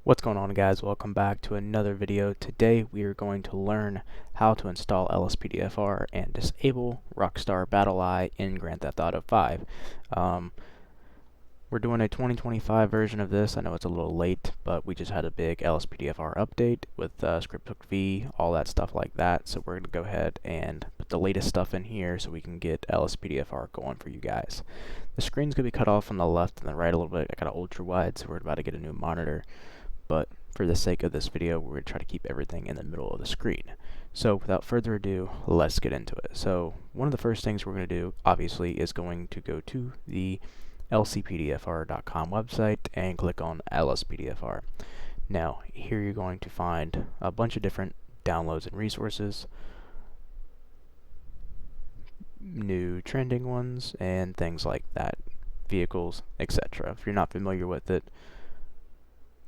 What's going on, guys? Welcome back to another video. Today we are going to learn how to install LSPDFR and disable Rockstar BattleEye in Grand Theft Auto 5. We're doing a 2025 version of this. I know it's a little late, but we just had a big LSPDFR update with ScriptHookV, all that stuff like that. So we're going to go ahead and put the latest stuff in here so we can get LSPDFR going for you guys. The screen's going to be cut off on the left and the right a little bit. I got an ultra wide, so we're about to get a new monitor. But for the sake of this video, we're going to try to keep everything in the middle of the screen. So without further ado, let's get into it. So one of the first things we're going to do, obviously, is going to go to the lspdfr.com website and click on LSPDFR. Now, here you're going to find a bunch of different downloads and resources, new trending ones, and things like that, vehicles, etc. If you're not familiar with it,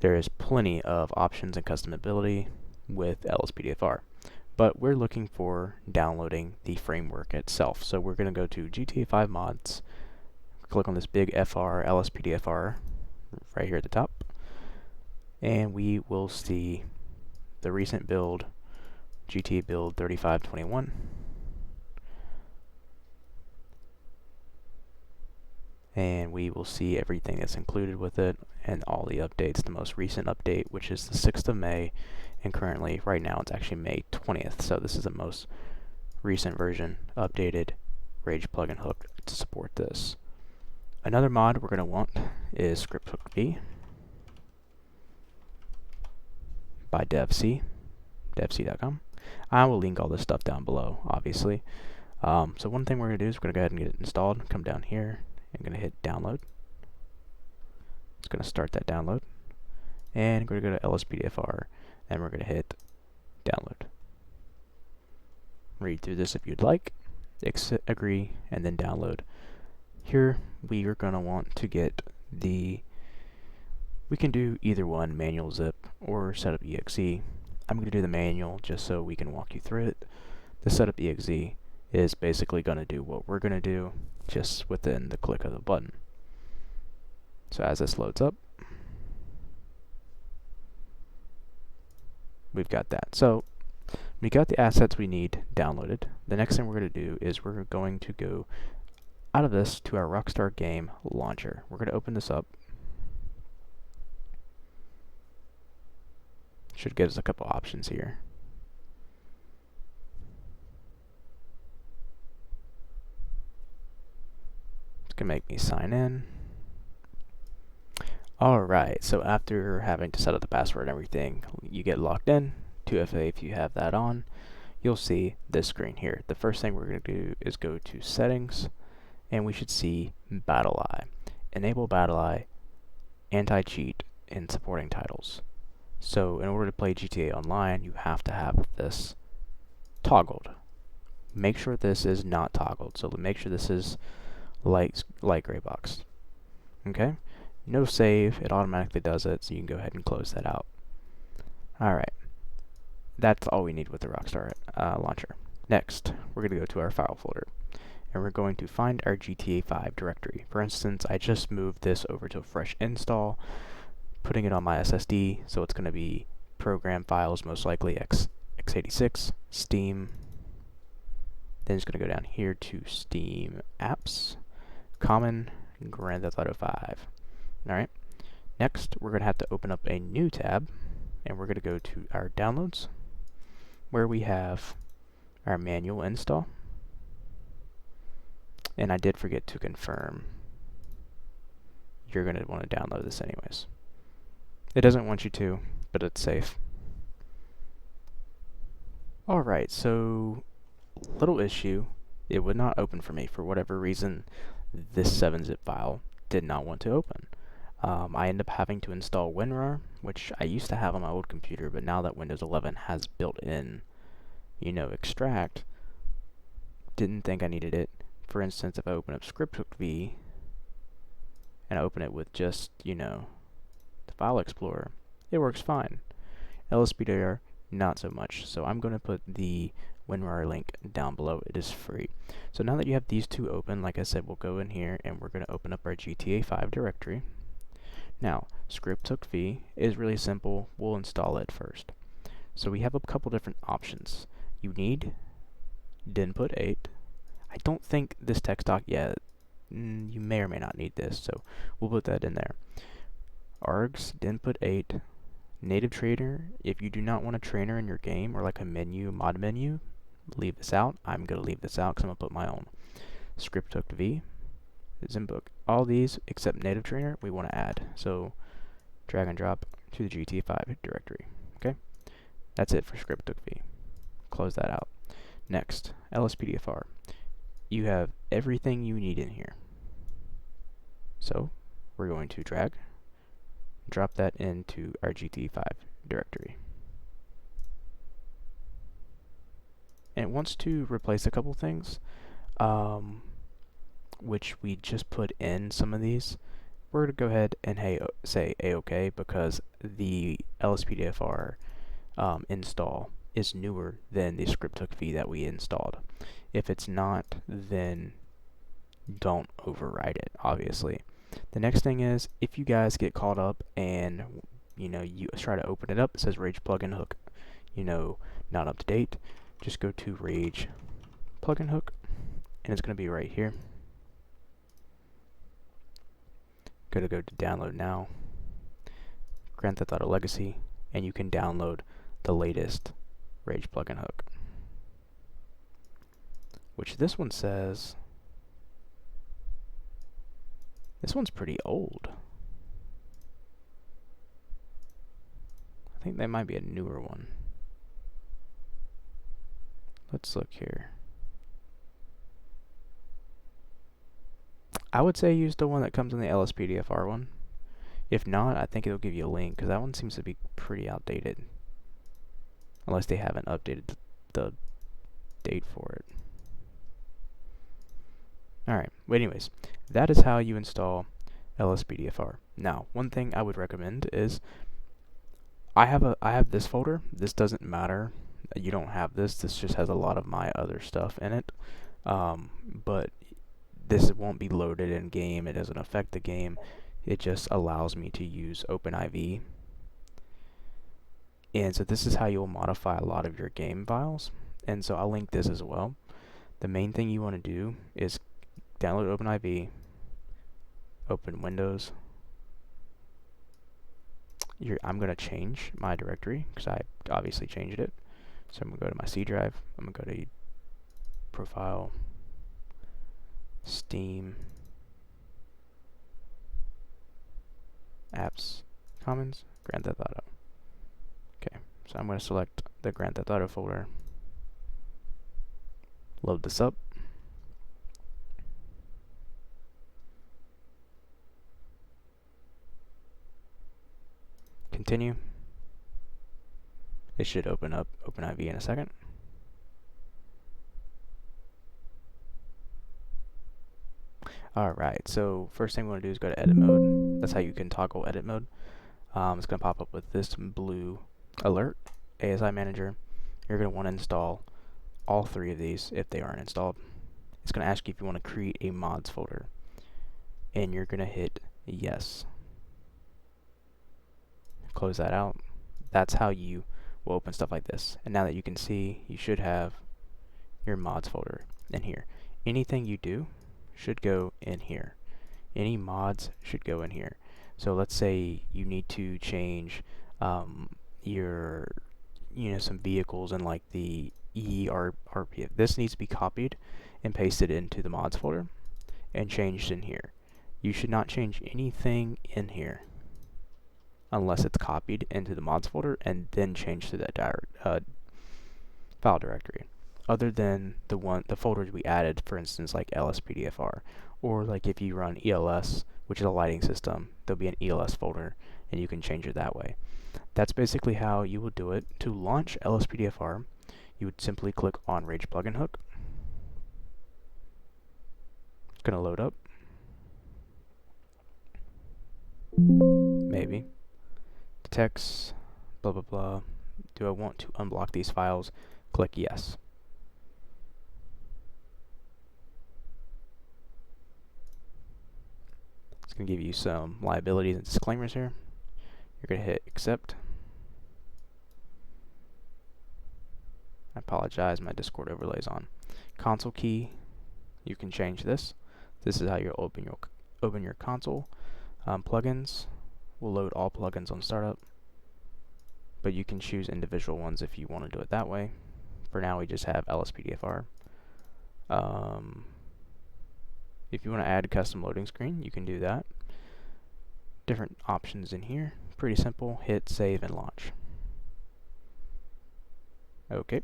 there is plenty of options and customability with LSPDFR, but we're looking for downloading the framework itself. So we're going to go to GTA 5 mods, click on this big FR LSPDFR right here at the top, and we will see the recent build, GTA build 3521. And we will see everything that's included with it and all the updates. The most recent update, which is the 6th of May, and currently, right now, it's actually May 20th, so this is the most recent version, updated RagePluginHook to support this. Another mod we're going to want is ScriptHookV by devc.com. I will link all this stuff down below, obviously. So one thing we're going to do is we're going to go ahead and get it installed. Come down here. I'm going to hit download. It's going to start that download. And we're going to go to LSPDFR and we're going to hit download. Read through this if you'd like. Agree and then download. Here we are going to want to get we can do either one, manual zip or setup exe. I'm going to do the manual just so we can walk you through it. The setup exe is basically going to do what we're going to do just within the click of the button. So as this loads up, we've got that. So we got the assets we need downloaded. The next thing we're going to do is we're going to go out of this to our Rockstar game launcher. We're going to open this up. Should give us a couple options here. Gonna make me sign in. Alright, so after having to set up the password and everything, you get logged in. 2FA if you have that on, you'll see this screen here. The first thing we're going to do is go to settings, and we should see BattleEye. Enable BattleEye, anti-cheat, and supporting titles. So in order to play GTA Online, you have to have this toggled. Make sure this is not toggled, so make sure this is light gray box. Okay, no save, it automatically does it, so you can go ahead and close that out. Alright, that's all we need with the Rockstar launcher. Next, we're going to go to our file folder, and we're going to find our GTA 5 directory. For instance, I just moved this over to a fresh install, putting it on my SSD, so it's going to be program files, most likely x86, Steam. Then it's going to go down here to Steam Apps, Common, Grand Theft Auto 5. Alright, next we're going to have to open up a new tab, and we're going to go to our downloads, where we have our manual install. And I did forget to confirm. You're going to want to download this anyways. It doesn't want you to, but it's safe. Alright, so little issue. It would not open for me for whatever reason. This 7-zip file did not want to open. I ended up having to install WinRAR, which I used to have on my old computer, but now that Windows 11 has built-in, extract, didn't think I needed it. For instance, if I open up ScriptHookV and I open it with just, the File Explorer, it works fine. LSPDFR, not so much. So I'm going to put the WinRAR link down below. It is free. So now that you have these two open, like I said, we'll go in here and we're going to open up our GTA 5 directory. Now, ScriptHookV is really simple. We'll install it first. So we have a couple different options. You need input 8. I don't think this text doc yet. You may or may not need this, so we'll put that in there. args input 8 native trainer. If you do not want a trainer in your game or like a menu, mod menu, leave this out. I'm going to leave this out because I'm going to put my own. ScriptHookV, Zimbook. All these except native trainer we want to add. So drag and drop to the GT5 directory. Okay, that's it for ScriptHookV. Close that out. Next, LSPDFR. You have everything you need in here. So we're going to drag, drop that into our GT5 directory. And it wants to replace a couple things, which we just put in some of these. We're going to go ahead and say A-OK because the LSPDFR install is newer than the ScriptHookV that we installed. If it's not, then don't override it, obviously. The next thing is, if you guys get caught up and you try to open it up, it says RagePluginHook, not up to date, just go to RagePluginHook, and it's going to be right here. Go to download now, Grand Theft Auto Legacy, and you can download the latest RagePluginHook, which this one says, this one's pretty old. I think that might be a newer one. Let's look here. I would say use the one that comes in the LSPDFR one. If not, I think it'll give you a link, because that one seems to be pretty outdated. Unless they haven't updated the date for it. Alright, well, anyways, that is how you install LSPDFR. Now, one thing I would recommend is, I have this folder. This doesn't matter. You don't have this. This just has a lot of my other stuff in it. But this won't be loaded in game. It doesn't affect the game. It just allows me to use OpenIV. And so this is how you'll modify a lot of your game files. And so I'll link this as well. The main thing you want to do is download OpenIV, open Windows. I'm going to change my directory because I obviously changed it. So I'm going to go to my C drive. I'm going to go to Profile, Steam, Apps, Commons, Grand Theft Auto. Okay, so I'm going to select the Grand Theft Auto folder, load this up. Continue. It should open up OpenIV in a second. Alright, so first thing we want to do is go to edit mode. That's how you can toggle edit mode. It's going to pop up with this blue alert, ASI Manager. You're going to want to install all 3 of these if they aren't installed. It's going to ask you if you want to create a mods folder. And you're going to hit yes. Close that out. That's how you will open stuff like this. And now that you can see, you should have your mods folder in here. Anything you do should go in here. Any mods should go in here. So let's say you need to change your some vehicles in like the ERPF. This needs to be copied and pasted into the mods folder and changed in here. You should not change anything in here unless it's copied into the mods folder and then changed to that file directory. Other than the folders we added, for instance, like LSPDFR, or like if you run ELS, which is a lighting system, there'll be an ELS folder, and you can change it that way. That's basically how you will do it. To launch LSPDFR, you would simply click on RagePluginHook. It's going to load up. Maybe. Text, blah blah blah. Do I want to unblock these files? Click yes. going to give you some liabilities and disclaimers here. You're going to hit accept. I apologize, my Discord overlay is on. Console key, you can change this. This is how you open your console. Plugins will load all plugins on startup, but you can choose individual ones if you want to do it that way. For now, we just have LSPDFR. If you want to add a custom loading screen, you can do that. Different options in here. Pretty simple. Hit save and launch. Okay.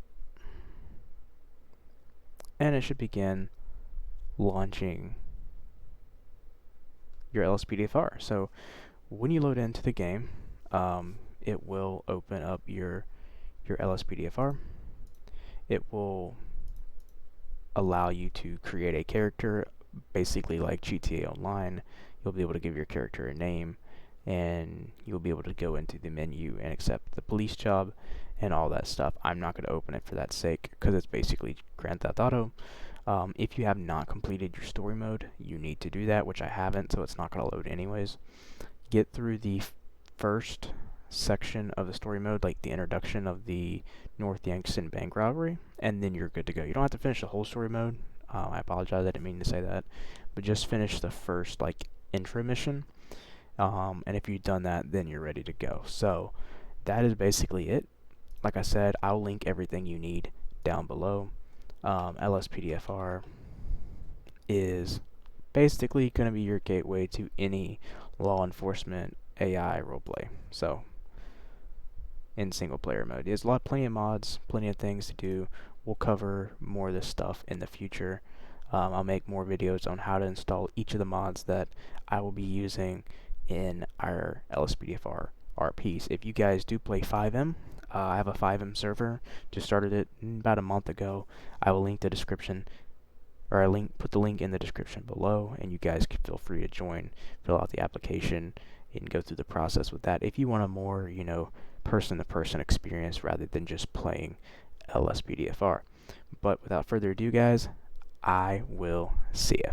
And it should begin launching your LSPDFR. So when you load into the game, it will open up your LSPDFR. It will allow you to create a character, basically like GTA Online. You'll be able to give your character a name, and you'll be able to go into the menu and accept the police job and all that stuff. I'm not going to open it for that sake because it's basically Grand Theft Auto. If you have not completed your story mode, you need to do that, which I haven't, so it's not going to load anyways. Get through the first section of the story mode, like the introduction of the North Yankton bank robbery, and then you're good to go. You don't have to finish the whole story mode. I apologize, I didn't mean to say that, but just finish the first like intro mission, and if you've done that, then you're ready to go. So that is basically it. Like I said, I'll link everything you need down below. LSPDFR is basically going to be your gateway to any law enforcement AI roleplay. So in single player mode, there's plenty of mods, plenty of things to do. We'll cover more of this stuff in the future. I'll make more videos on how to install each of the mods that I will be using in our LSPDFR RPs. If you guys do play 5M, I have a 5M server, just started it about a month ago. I will link the description, or put the link in the description below, and you guys can feel free to join, fill out the application, and go through the process with that if you want a more, person-to-person experience rather than just playing LSPDFR. But without further ado, guys, I will see ya.